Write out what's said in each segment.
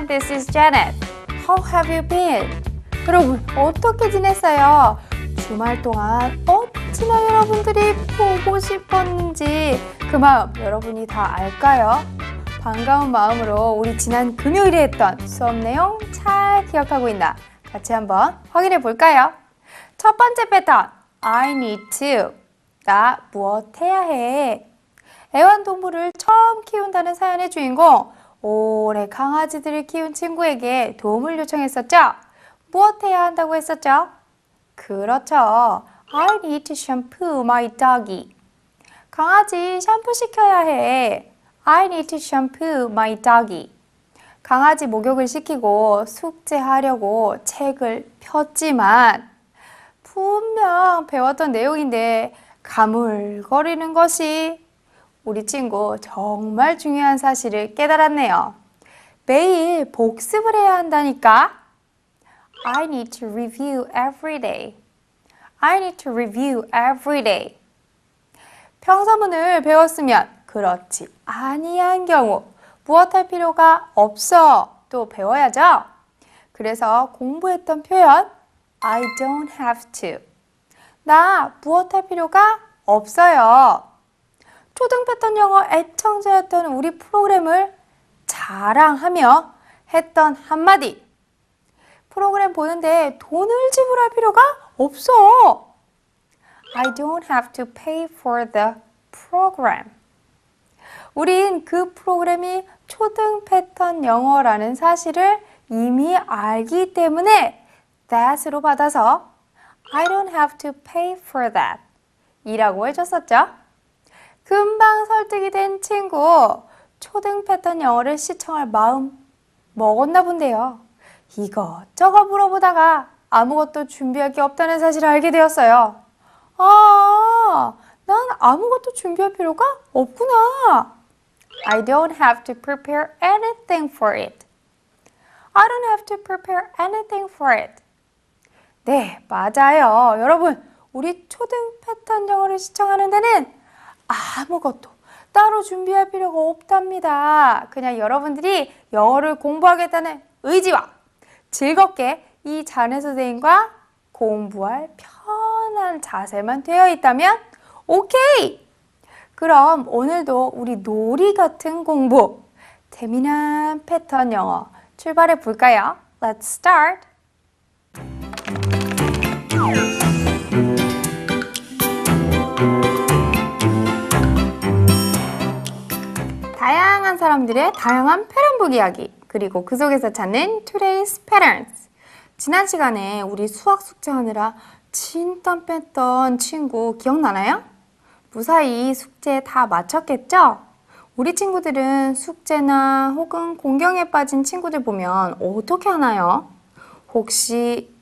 This is Janet. How have you been? 여러분, 어떻게 지냈어요? 주말 동안 어찌나 여러분들이 보고 싶었는지 그 마음 여러분이 다 알까요? 반가운 마음으로 우리 지난 금요일에 했던 수업 내용 잘 기억하고 있나? 같이 한번 확인해 볼까요? 첫 번째 패턴, I need to. 나 무엇 해야 해? 애완동물을 처음 키운다는 사연의 주인공, 오래 강아지들을 키운 친구에게 도움을 요청했었죠? 무엇 해야 한다고 했었죠? 그렇죠. I need to shampoo my doggy. 강아지 샴푸 시켜야 해. I need to shampoo my doggy. 강아지 목욕을 시키고 숙제하려고 책을 폈지만 분명 배웠던 내용인데 가물거리는 것이 우리 친구 정말 중요한 사실을 깨달았네요. 매일 복습을 해야 한다니까. I need to review every day. I need to review every day. 평서문을 배웠으면 그렇지 아니한 경우 무엇할 필요가 없어 또 배워야죠. 그래서 공부했던 표현 I don't have to. 나 무엇할 필요가 없어요. 초등 패턴 영어 애청자였던 우리 프로그램을 자랑하며 했던 한마디. 프로그램 보는데 돈을 지불할 필요가 없어. I don't have to pay for the program. 우린 그 프로그램이 초등 패턴 영어라는 사실을 이미 알기 때문에 that으로 받아서 I don't have to pay for that 이라고 해줬었죠. 금방 설득이 된 친구, 초등 패턴 영어를 시청할 마음 먹었나 본데요. 이것저것 물어보다가 아무것도 준비할 게 없다는 사실을 알게 되었어요. 아, 난 아무것도 준비할 필요가 없구나. I don't have to prepare anything for it. I don't have to prepare anything for it. 네, 맞아요. 여러분, 우리 초등 패턴 영어를 시청하는 데는 아무것도 따로 준비할 필요가 없답니다. 그냥 여러분들이 영어를 공부하겠다는 의지와 즐겁게 이 자네 선생님과 공부할 편한 자세만 되어 있다면 오케이! 그럼 오늘도 우리 놀이 같은 공부, 재미난 패턴 영어 출발해 볼까요? Let's start! 다양한 사람들의 다양한 패턴북 이야기, 그리고 그 속에서 찾는 Today's Patterns. 지난 시간에 우리 수학 숙제하느라 진땀 뺐던 친구 기억나나요? 무사히 숙제 다 마쳤겠죠? 우리 친구들은 숙제나 혹은 공경에 빠진 친구들 보면 어떻게 하나요? 혹시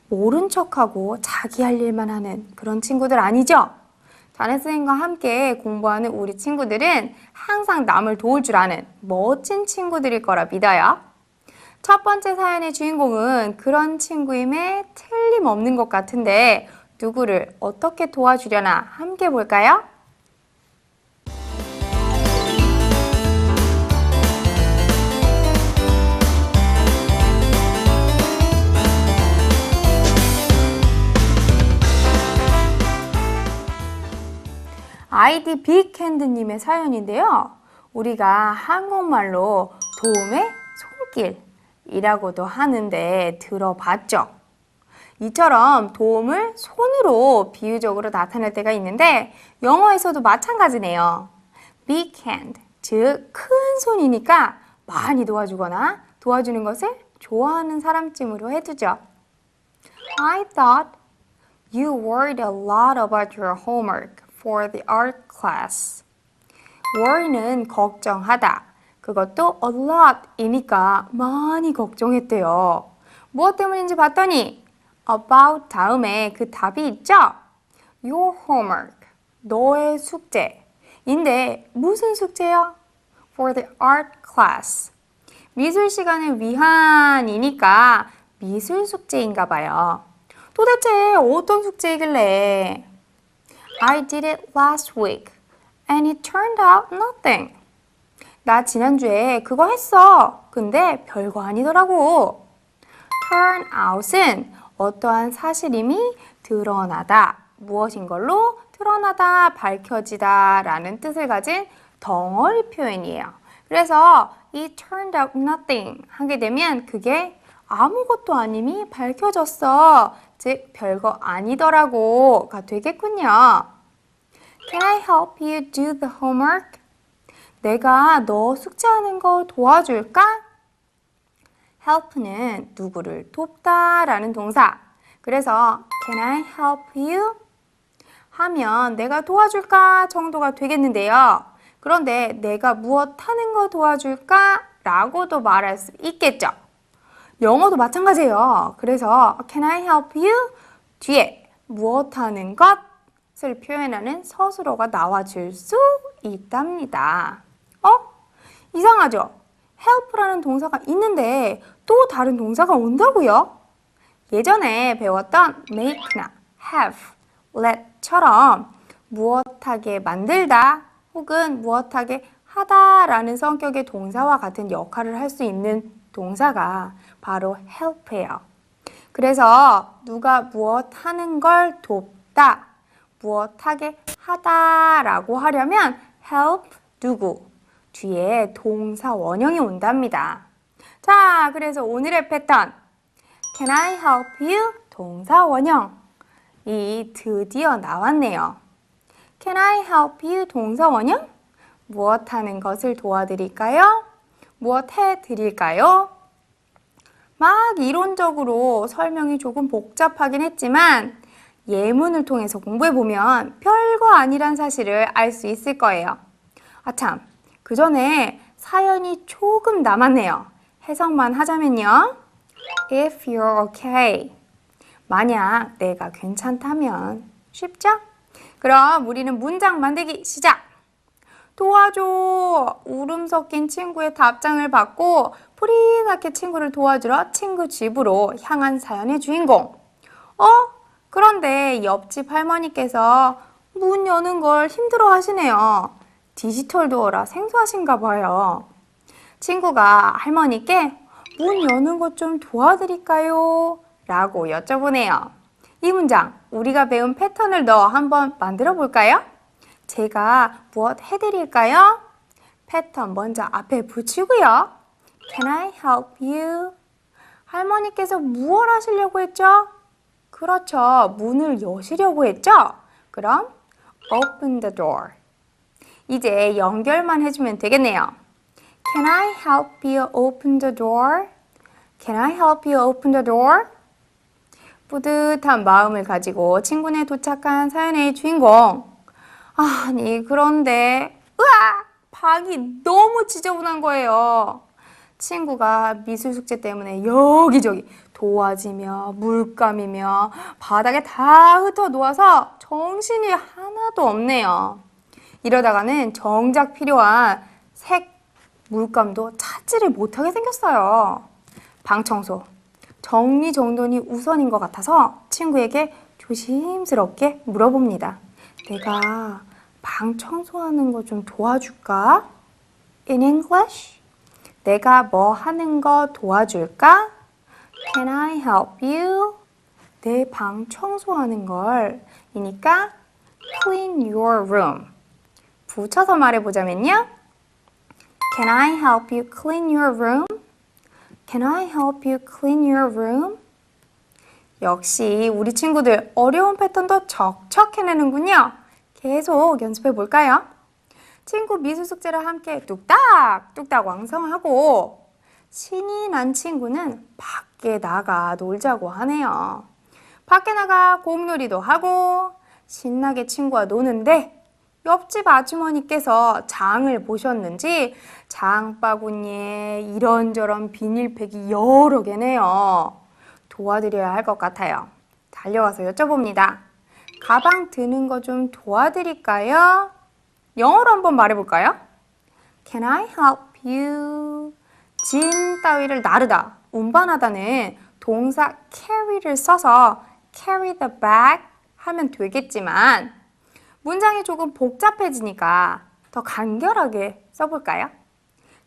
모른 척하고 자기 할 일만 하는 그런 친구들 아니죠? 자네 선생님과 함께 공부하는 우리 친구들은 항상 남을 도울 줄 아는 멋진 친구들일 거라 믿어요. 첫 번째 사연의 주인공은 그런 친구임에 틀림없는 것 같은데 누구를 어떻게 도와주려나 함께 볼까요? 아이디 빅핸드님의 사연인데요. 우리가 한국말로 도움의 손길이라고도 하는데 들어봤죠? 이처럼 도움을 손으로 비유적으로 나타낼 때가 있는데 영어에서도 마찬가지네요. big hand, 즉 큰 손이니까 많이 도와주거나 도와주는 것을 좋아하는 사람쯤으로 해두죠. I thought you worried a lot about your homework for the art class. worry는 걱정하다, 그것도 a lot이니까 많이 걱정했대요. 무엇 때문인지 봤더니 about 다음에 그 답이 있죠? Your homework, 너의 숙제인데 무슨 숙제요? For the art class. 미술 시간을 위한이니까 미술 숙제인가 봐요. 도대체 어떤 숙제이길래? I did it last week and it turned out nothing. 나 지난주에 그거 했어. 근데 별거 아니더라고. turn out은 어떠한 사실임이 드러나다. 무엇인 걸로? 드러나다, 밝혀지다 라는 뜻을 가진 덩어리 표현이에요. 그래서 이 turned out nothing 하게 되면 그게 아무것도 아님이 밝혀졌어. 즉 별거 아니더라고가 되겠군요. Can I help you do the homework? 내가 너 숙제하는 거 도와줄까? help는 누구를 돕다 라는 동사. 그래서 Can I help you? 하면 내가 도와줄까 정도가 되겠는데요. 그런데 내가 무엇 하는 거 도와줄까? 라고도 말할 수 있겠죠. 영어도 마찬가지예요. 그래서 Can I help you? 뒤에 무엇 하는 것을 표현하는 서술어가 나와줄 수 있답니다. 이상하죠? help라는 동사가 있는데 또 다른 동사가 온다고요? 예전에 배웠던 make나 have, let처럼 무엇하게 만들다 혹은 무엇하게 하다라는 성격의 동사와 같은 역할을 할 수 있는 동사가 바로 help예요. 그래서 누가 무엇 하는 걸 돕다, 무엇하게 하다라고 하려면 help 누구 뒤에 동사 원형이 온답니다. 자, 그래서 오늘의 패턴 Can I help you? 동사 원형이 드디어 나왔네요. Can I help you? 동사 원형? 무엇 하는 것을 도와드릴까요? 무엇 해드릴까요? 막 이론적으로 설명이 조금 복잡하긴 했지만 예문을 통해서 공부해보면 별거 아니란 사실을 알 수 있을 거예요. 아참, 그 전에 사연이 조금 남았네요. 해석만 하자면요. If you're okay. 만약 내가 괜찮다면. 쉽죠? 그럼 우리는 문장 만들기 시작! 도와줘! 울음 섞인 친구의 답장을 받고 프리하게 친구를 도와주러 친구 집으로 향한 사연의 주인공. 그런데 옆집 할머니께서 문 여는 걸 힘들어 하시네요. 디지털 도어라 생소하신가 봐요. 친구가 할머니께 문 여는 것 좀 도와드릴까요? 라고 여쭤보네요. 이 문장 우리가 배운 패턴을 넣어 한번 만들어 볼까요? 제가 무엇 해드릴까요? 패턴 먼저 앞에 붙이고요. Can I help you? 할머니께서 무엇 하시려고 했죠? 그렇죠. 문을 여시려고 했죠? 그럼 open the door. 이제 연결만 해주면 되겠네요. Can I help you open the door? Can I help you open the door? 뿌듯한 마음을 가지고 친구네 도착한 사연의 주인공. 아니 그런데 방이 너무 지저분한 거예요. 친구가 미술 숙제 때문에 여기저기 도화지며 물감이며 바닥에 다 흩어 놓아서 정신이 하나도 없네요. 이러다가는 정작 필요한 색, 물감도 찾지를 못하게 생겼어요. 방 청소, 정리정돈이 우선인 것 같아서 친구에게 조심스럽게 물어봅니다. 내가 방 청소하는 거 좀 도와줄까? In English? 내가 뭐 하는 거 도와줄까? Can I help you? 내 방 청소하는 걸 이니까 clean your room. 붙여서 말해보자면요. Can I help you clean your room? Can I help you clean your room? 역시 우리 친구들 어려운 패턴도 척척 해내는군요. 계속 연습해 볼까요? 친구 미술 숙제를 함께 뚝딱 완성하고 신이 난 친구는 밖에 나가 놀자고 하네요. 밖에 나가 공놀이도 하고 신나게 친구와 노는데 옆집 아주머니께서 장을 보셨는지 장바구니에 이런저런 비닐팩이 여러 개네요. 도와드려야 할 것 같아요. 달려가서 여쭤봅니다. 가방 드는 거 좀 도와드릴까요? 영어로 한번 말해볼까요? Can I help you? 짐 따위를 나르다, 운반하다는 동사 carry를 써서 carry the bag 하면 되겠지만 문장이 조금 복잡해지니까 더 간결하게 써볼까요?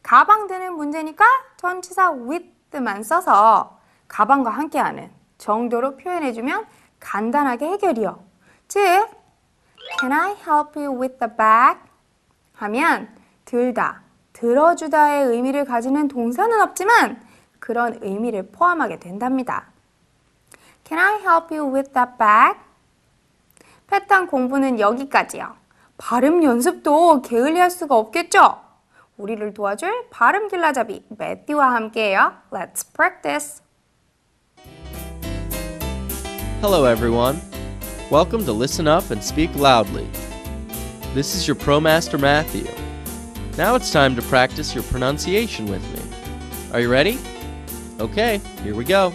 가방 드는 문제니까 전치사 with만 써서 가방과 함께하는 정도로 표현해주면 간단하게 해결이요. 즉, Can I help you with the bag? 하면 들다, 들어주다의 의미를 가지는 동사는 없지만 그런 의미를 포함하게 된답니다. Can I help you with that bag? 패턴 공부는 여기까지요. 발음 연습도 게을리할 수가 없겠죠? 우리를 도와줄 발음 길라잡이 매튜와 함께해요. Let's practice! Hello everyone. Welcome to Listen Up and Speak Loudly. This is your ProMaster Matthew. Now it's time to practice your pronunciation with me. Are you ready? Okay, here we go.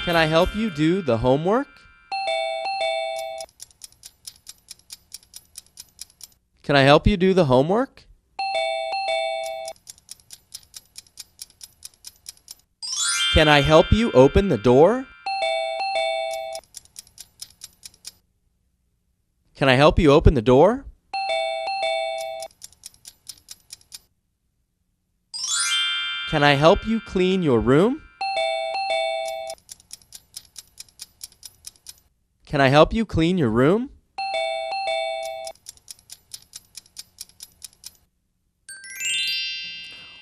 Can I help you do the homework? Can I help you do the homework? Can I help you open the door? Can I help you open the door? Can I help you clean your room? Can I help you clean your room?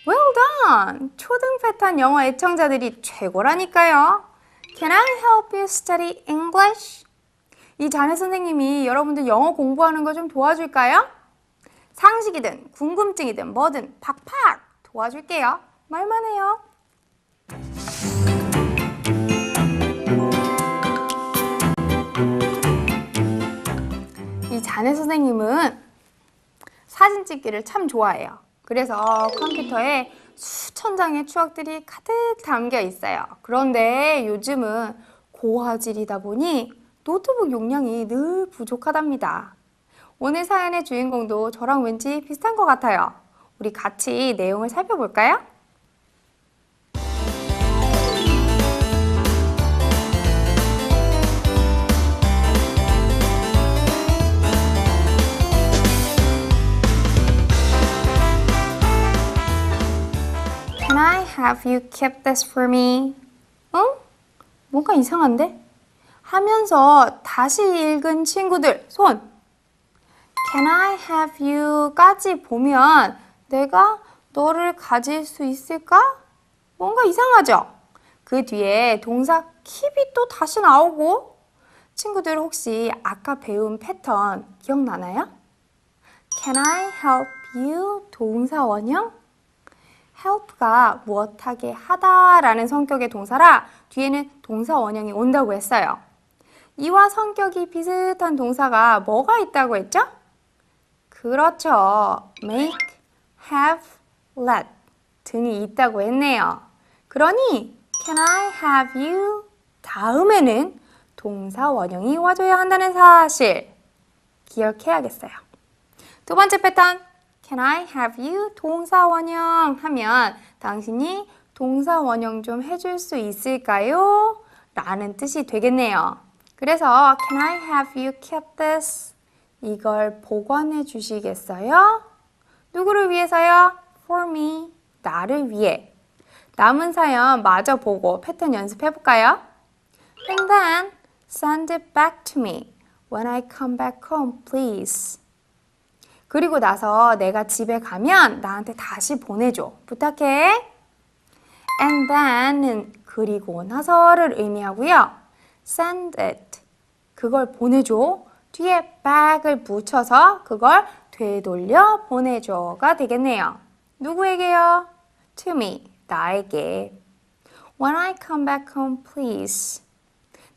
Well done! 초등 패턴 영어 애청자들이 최고라니까요. Can I help you study English? 이 자네 선생님이 여러분들 영어 공부하는 거 좀 도와줄까요? 상식이든 궁금증이든 뭐든 팍팍 도와줄게요. 말만 해요. 이 자네 선생님은 사진 찍기를 참 좋아해요. 그래서 컴퓨터에 수천 장의 추억들이 가득 담겨 있어요. 그런데 요즘은 고화질이다 보니 노트북 용량이 늘 부족하답니다. 오늘 사연의 주인공도 저랑 왠지 비슷한 것 같아요. 우리 같이 내용을 살펴볼까요? Can I have you keep this for me? 응? 뭔가 이상한데? 하면서 다시 읽은 친구들 손! Can I have you까지 보면 내가 너를 가질 수 있을까? 뭔가 이상하죠? 그 뒤에 동사 keep이 또 다시 나오고 친구들 혹시 아까 배운 패턴 기억나나요? Can I help you? 동사 원형? help가 무엇하게 하다라는 성격의 동사라 뒤에는 동사 원형이 온다고 했어요. 이와 성격이 비슷한 동사가 뭐가 있다고 했죠? 그렇죠. make, have, let 등이 있다고 했네요. 그러니 can I have you 다음에는 동사 원형이 와줘야 한다는 사실 기억해야겠어요. 두 번째 패턴 Can I have you 동사 원형 하면 당신이 동사 원형 좀 해줄 수 있을까요? 라는 뜻이 되겠네요. 그래서 Can I have you keep this? 이걸 보관해 주시겠어요? 누구를 위해서요? For me, 나를 위해. 남은 사연 마저 보고 패턴 연습해볼까요? And then send it back to me when I come back home, please. 그리고 나서 내가 집에 가면 나한테 다시 보내줘. 부탁해. And then은 그리고 나서를 의미하고요. Send it. 그걸 보내줘. 뒤에 back을 붙여서 그걸 되돌려 보내줘가 되겠네요. 누구에게요? To me. 나에게. When I come back home, please.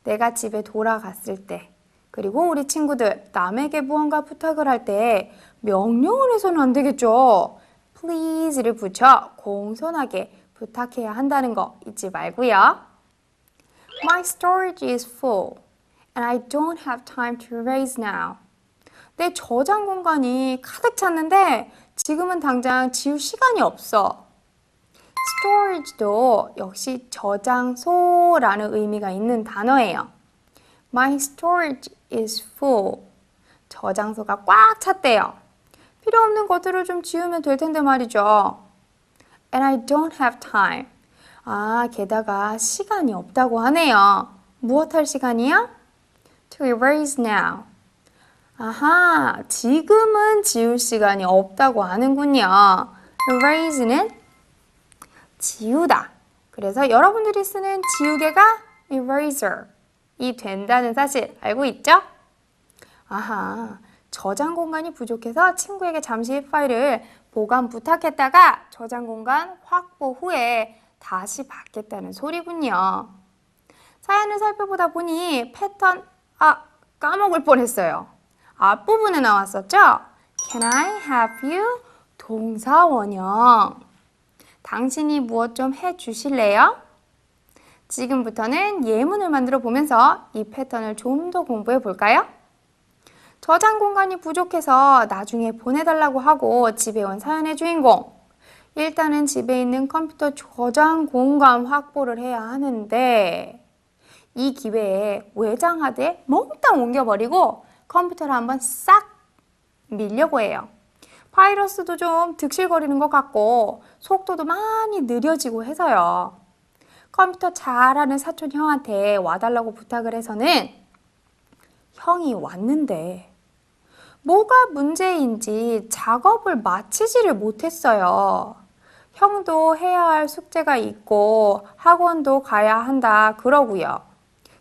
내가 집에 돌아갔을 때. 그리고 우리 친구들 남에게 무언가 부탁을 할 때 명령을 해서는 안 되겠죠. please를 붙여 공손하게 부탁해야 한다는 거 잊지 말고요. My storage is full and I don't have time to erase now. 내 저장 공간이 가득 찼는데 지금은 당장 지울 시간이 없어. storage도 역시 저장소라는 의미가 있는 단어예요. My storage is full. 저장소가 꽉 찼대요. 필요 없는 것들을 좀 지우면 될 텐데 말이죠. And I don't have time. 게다가 시간이 없다고 하네요. 무엇 할 시간이야? To erase now. 지금은 지울 시간이 없다고 하는군요. erase는 지우다. 그래서 여러분들이 쓰는 지우개가 eraser이 된다는 사실 알고 있죠? 저장 공간이 부족해서 친구에게 잠시 파일을 보관 부탁했다가 저장 공간 확보 후에 다시 받겠다는 소리군요. 사연을 살펴보다 보니 패턴, 까먹을 뻔했어요. 앞부분에 나왔었죠? Can I have you? 동사 원형. 당신이 무엇 좀 해주실래요? 지금부터는 예문을 만들어 보면서 이 패턴을 좀 더 공부해 볼까요? 저장 공간이 부족해서 나중에 보내달라고 하고 집에 온 사연의 주인공. 일단은 집에 있는 컴퓨터 저장 공간 확보를 해야 하는데 이 기회에 외장하드에 몽땅 옮겨버리고 컴퓨터를 한번 싹 밀려고 해요. 바이러스도 좀 득실거리는 것 같고 속도도 많이 느려지고 해서요. 컴퓨터 잘하는 사촌 형한테 와달라고 부탁을 해서는 형이 왔는데 뭐가 문제인지 작업을 마치지를 못했어요. 형도 해야 할 숙제가 있고 학원도 가야 한다 그러고요.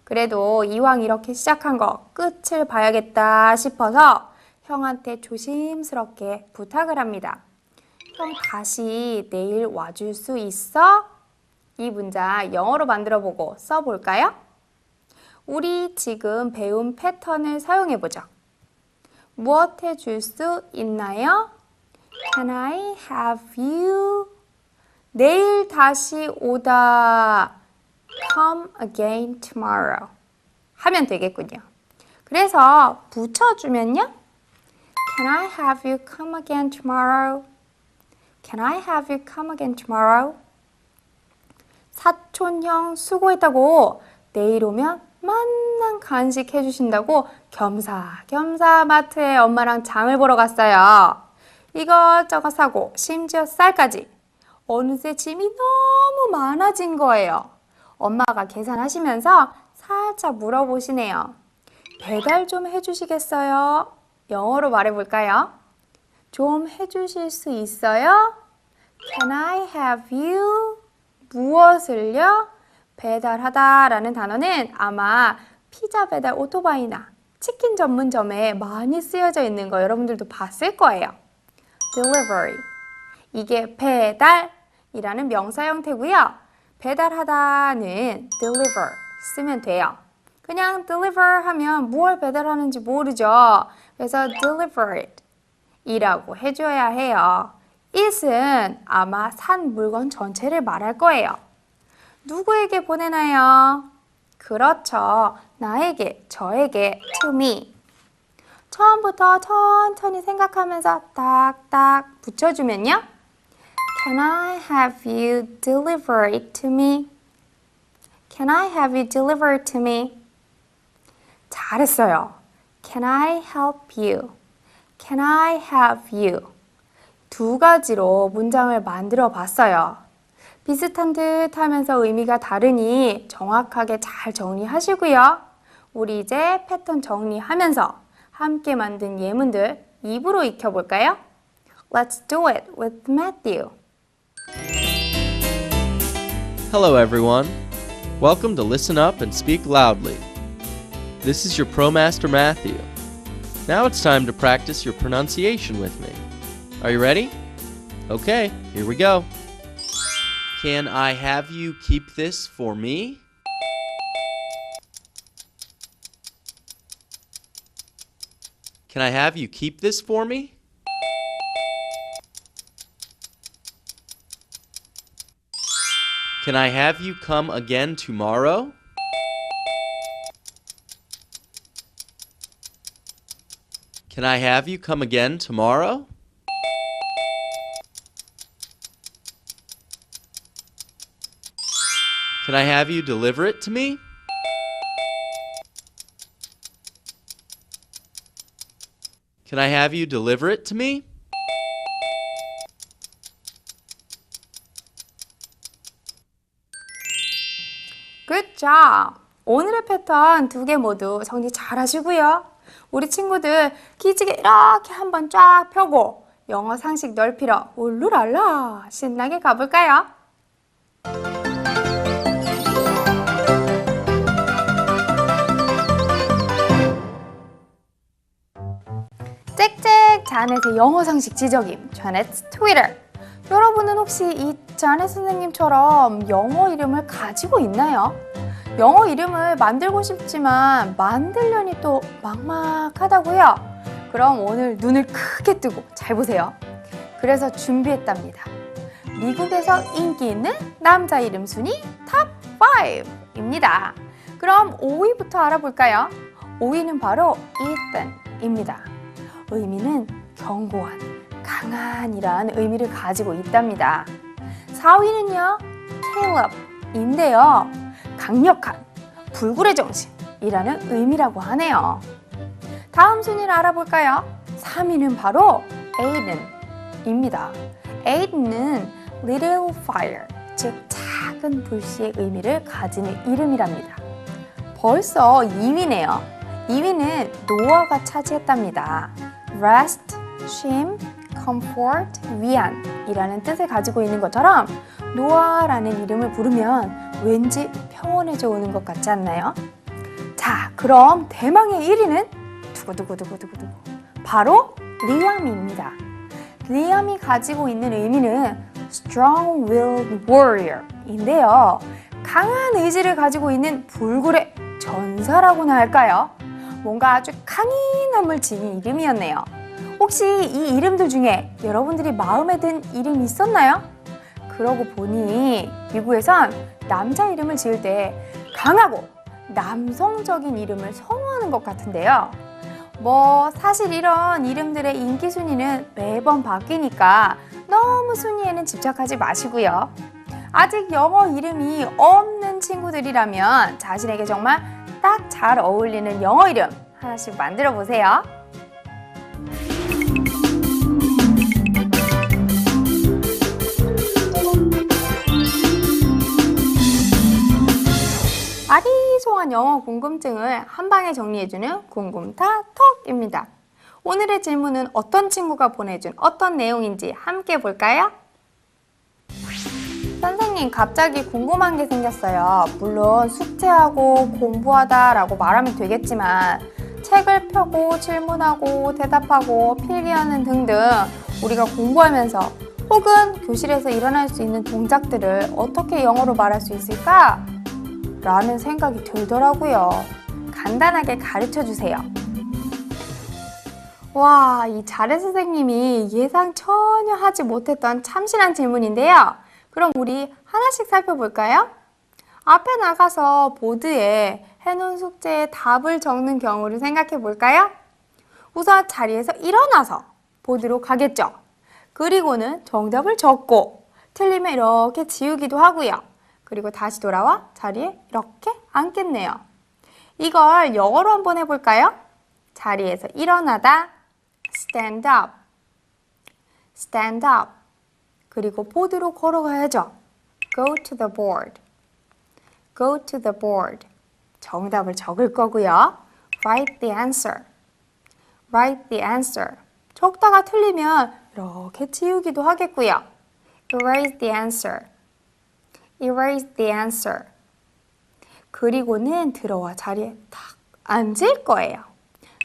그래도 이왕 이렇게 시작한 거 끝을 봐야겠다 싶어서 형한테 조심스럽게 부탁을 합니다. 형 다시 내일 와줄 수 있어? 이 문장 영어로 만들어보고 써볼까요? 우리 지금 배운 패턴을 사용해보죠. 무엇 해줄 수 있나요? Can I have you? 내일 다시 오다. Come again tomorrow. 하면 되겠군요. 그래서 붙여주면요. Can I have you come again tomorrow? Can I have you come again tomorrow? 사촌형 수고했다고 내일 오면 만난 간식 해주신다고 겸사겸사 마트에 엄마랑 장을 보러 갔어요. 이것저것 사고 심지어 쌀까지. 어느새 짐이 너무 많아진 거예요. 엄마가 계산하시면서 살짝 물어보시네요. 배달 좀 해주시겠어요? 영어로 말해볼까요? 좀 해주실 수 있어요? Can I have you? 무엇을요? 배달하다 라는 단어는 아마 피자 배달 오토바이나 치킨 전문점에 많이 쓰여져 있는 거 여러분들도 봤을 거예요. delivery. 이게 배달이라는 명사 형태고요. 배달하다는 deliver 쓰면 돼요. 그냥 deliver 하면 무엇 배달하는지 모르죠. 그래서 delivered 이라고 해줘야 해요. it은 아마 산 물건 전체를 말할 거예요. 누구에게 보내나요? 그렇죠. 나에게, 저에게, to me. 처음부터 천천히 생각하면서 딱딱 붙여주면요. Can I have you deliver it to me? Can I have you deliver it to me? 잘했어요. Can I help you? Can I have you? 두 가지로 문장을 만들어 봤어요. 비슷한 듯 하면서 의미가 다르니 정확하게 잘 정리하시고요. 우리 이제 패턴 정리하면서 함께 만든 예문들 입으로 익혀볼까요? Let's do it with Matthew. Hello, everyone. Welcome to Listen Up and Speak Loudly. This is your ProMaster Matthew. Now it's time to practice your pronunciation with me. Are you ready? Okay, here we go. Can I have you keep this for me? Can I have you keep this for me? Can I have you come again tomorrow? Can I have you come again tomorrow? Can I have you deliver it to me? Can I have you deliver it to me? Good job! 오늘의 패턴 두 개 모두 정리 잘 하시고요. 우리 친구들 기지개 이렇게 한번 쫙 펴고 영어 상식 넓히러 울루랄라 신나게 가볼까요? 짹짹 자넷의 영어 상식 지적임 자넷's Twitter. 여러분은 혹시 이 자넷 선생님처럼 영어 이름을 가지고 있나요? 영어 이름을 만들고 싶지만 만들려니 또 막막하다고요? 그럼 오늘 눈을 크게 뜨고 잘 보세요. 그래서 준비했답니다. 미국에서 인기 있는 남자 이름 순위 탑 5입니다. 그럼 5위부터 알아볼까요? 5위는 바로 Ethan입니다. 의미는 견고한, 강한이란 의미를 가지고 있답니다. 4위는요, Caleb인데요. 강력한, 불굴의 정신이라는 의미라고 하네요. 다음 순위를 알아볼까요? 3위는 바로 Aiden입니다. Aiden은 Little Fire, 즉 작은 불씨의 의미를 가지는 이름이랍니다. 벌써 2위네요. 2위는 노아가 차지했답니다. Rest, 쉼, comfort, 위안이라는 뜻을 가지고 있는 것처럼 노아라는 이름을 부르면 왠지 평온해져 오는 것 같지 않나요? 자, 그럼 대망의 1위는 두구두구두구두구두구 바로 리암입니다. 리암이 가지고 있는 의미는 strong-willed warrior인데요. 강한 의지를 가지고 있는 불굴의 전사라고나 할까요? 뭔가 아주 강인함을 지닌 이름이었네요. 혹시 이 이름들 중에 여러분들이 마음에 든 이름이 있었나요? 그러고 보니 미국에선 남자 이름을 지을 때 강하고 남성적인 이름을 선호하는 것 같은데요. 사실 이런 이름들의 인기 순위는 매번 바뀌니까 너무 순위에는 집착하지 마시고요. 아직 영어 이름이 없는 친구들이라면 자신에게 정말 딱 잘 어울리는 영어 이름 하나씩 만들어 보세요. 아리송한 영어 궁금증을 한 방에 정리해주는 궁금타톡입니다. 오늘의 질문은 어떤 친구가 보내준 어떤 내용인지 함께 볼까요? 선생님, 갑자기 궁금한 게 생겼어요. 물론 숙제하고 공부하다 라고 말하면 되겠지만 책을 펴고 질문하고 대답하고 필기하는 등등 우리가 공부하면서 혹은 교실에서 일어날 수 있는 동작들을 어떻게 영어로 말할 수 있을까? 라는 생각이 들더라고요. 간단하게 가르쳐 주세요. 와, 이 자례 선생님이 예상 전혀 하지 못했던 참신한 질문인데요. 그럼 우리 하나씩 살펴볼까요? 앞에 나가서 보드에 해놓은 숙제에 답을 적는 경우를 생각해 볼까요? 우선 자리에서 일어나서 보드로 가겠죠. 그리고는 정답을 적고 틀리면 이렇게 지우기도 하고요. 그리고 다시 돌아와 자리에 이렇게 앉겠네요. 이걸 영어로 한번 해볼까요? 자리에서 일어나다 stand up, stand up. 그리고 보드로 걸어가야죠. Go to the board, go to the board. 정답을 적을 거고요. Write the answer, write the answer. 적다가 틀리면 이렇게 지우기도 하겠고요. Erase the answer, erase the answer. 그리고는 들어와 자리에 탁 앉을 거예요.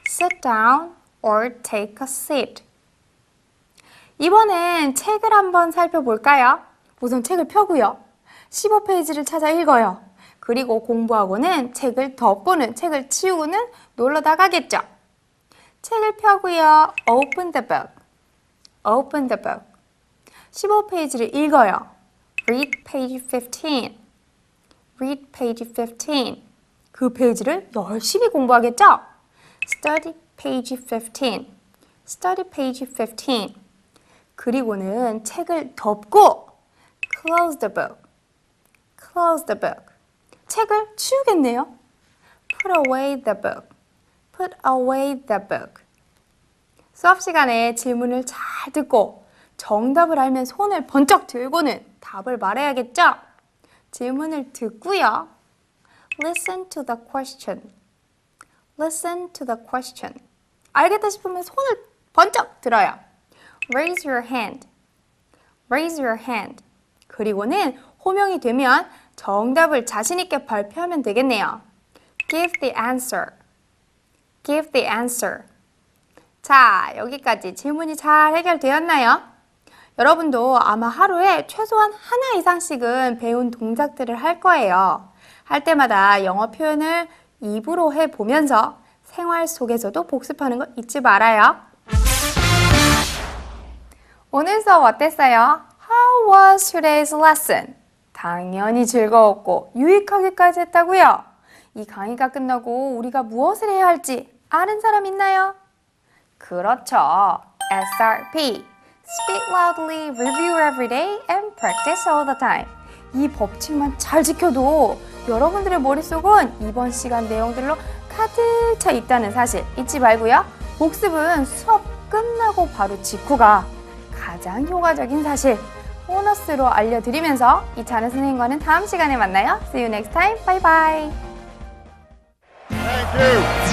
Sit down or take a seat. 이번엔 책을 한번 살펴볼까요? 우선 책을 펴고요. 15페이지를 찾아 읽어요. 그리고 공부하고는 책을 덮고는 책을 치우고는 놀러 나가겠죠. 책을 펴고요. Open the book. Open the book. 15페이지를 읽어요. Read page 15. Read page 15. 그 페이지를 열심히 공부하겠죠? Study page 15. Study page 15. 그리고는 책을 덮고 Close the book. Close the book. 책을 치우겠네요. Put away the book. Put away the book. 수업 시간에 질문을 잘 듣고 정답을 알면 손을 번쩍 들고는 답을 말해야겠죠? 질문을 듣고요. Listen to the question. Listen to the question. 알겠다 싶으면 손을 번쩍 들어요. Raise your hand. Raise your hand. 그리고는 호명이 되면 정답을 자신 있게 발표하면 되겠네요. Give the answer. Give the answer. 자, 여기까지 질문이 잘 해결되었나요? 여러분도 아마 하루에 최소한 하나 이상씩은 배운 동작들을 할 거예요. 할 때마다 영어 표현을 입으로 해보면서 생활 속에서도 복습하는 거 잊지 말아요. 오늘 수업 어땠어요? How was today's lesson? 당연히 즐거웠고 유익하기까지 했다고요? 이 강의가 끝나고 우리가 무엇을 해야 할지 아는 사람 있나요? 그렇죠. SRP. Speak loudly, review every day, and practice all the time. 이 법칙만 잘 지켜도 여러분들의 머릿속은 이번 시간 내용들로 가득 차 있다는 사실 잊지 말고요. 복습은 수업 끝나고 바로 직후가 가장 효과적인 사실 보너스로 알려드리면서 이찬은 선생님과는 다음 시간에 만나요. See you next time. Bye bye. Thank you.